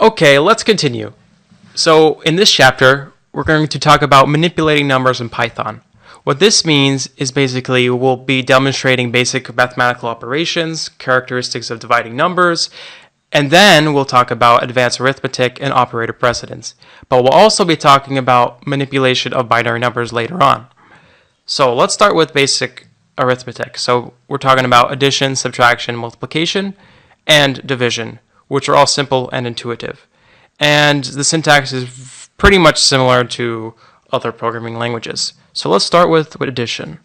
Okay, let's continue. So in this chapter, we're going to talk about manipulating numbers in Python. What this means is basically we'll be demonstrating basic mathematical operations, characteristics of dividing numbers, and then we'll talk about advanced arithmetic and operator precedence. But we'll also be talking about manipulation of binary numbers later on. So let's start with basic arithmetic. So we're talking about addition, subtraction, multiplication, and division, which are all simple and intuitive. And the syntax is pretty much similar to other programming languages. So let's start with addition.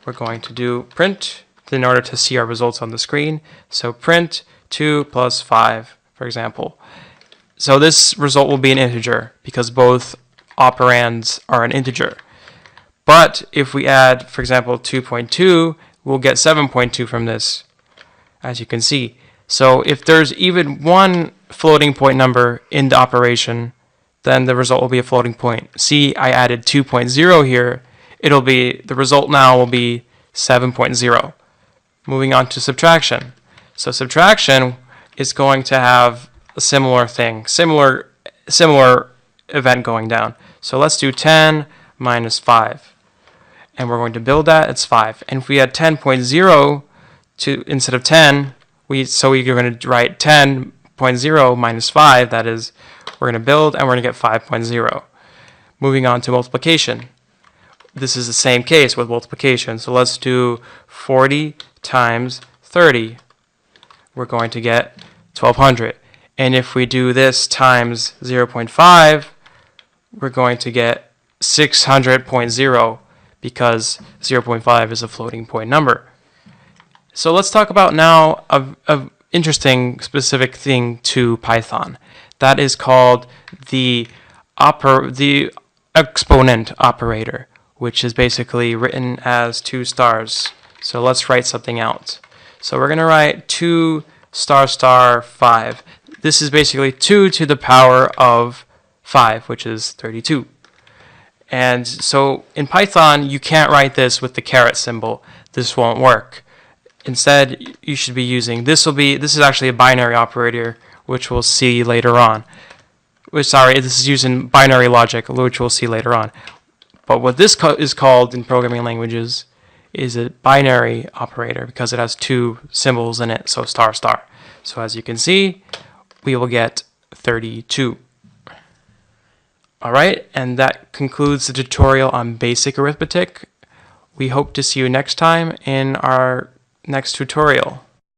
We're going to do print in order to see our results on the screen. So print 2 plus 5, for example. So this result will be an integer because both operands are an integer. But if we add, for example, 2.2, we'll get 7.2 from this, as you can see. So if there's even one floating point number in the operation, then the result will be a floating point. See, I added 2.0 here. The result now will be 7.0. Moving on to subtraction. So subtraction is going to have a similar thing, similar event going down. So let's do 10 minus 5. And we're going to build that, it's 5. And if we add 10.0 instead of 10, we're going to write 10.0 minus 5, that is, we're going to build and we're going to get 5.0. Moving on to multiplication. This is the same case with multiplication. So let's do 40 times 30. We're going to get 1200. And if we do this times 0.5, we're going to get 600.0 because 0.5 is a floating point number. So let's talk about now an interesting specific thing to Python. That is called the exponent operator, which is basically written as 2 stars. So let's write something out. So we're going to write 2 star star 5. This is basically 2 to the power of 5, which is 32. And so in Python, you can't write this with the caret symbol. This won't work. Instead, you should be using, this is actually a binary operator, which we'll see later on. This is using binary logic, which we'll see later on. But what this is called in programming languages is a binary operator because it has 2 symbols in it, so star star. So as you can see, we will get 32. Alright, and that concludes the tutorial on basic arithmetic. We hope to see you next time in our next tutorial.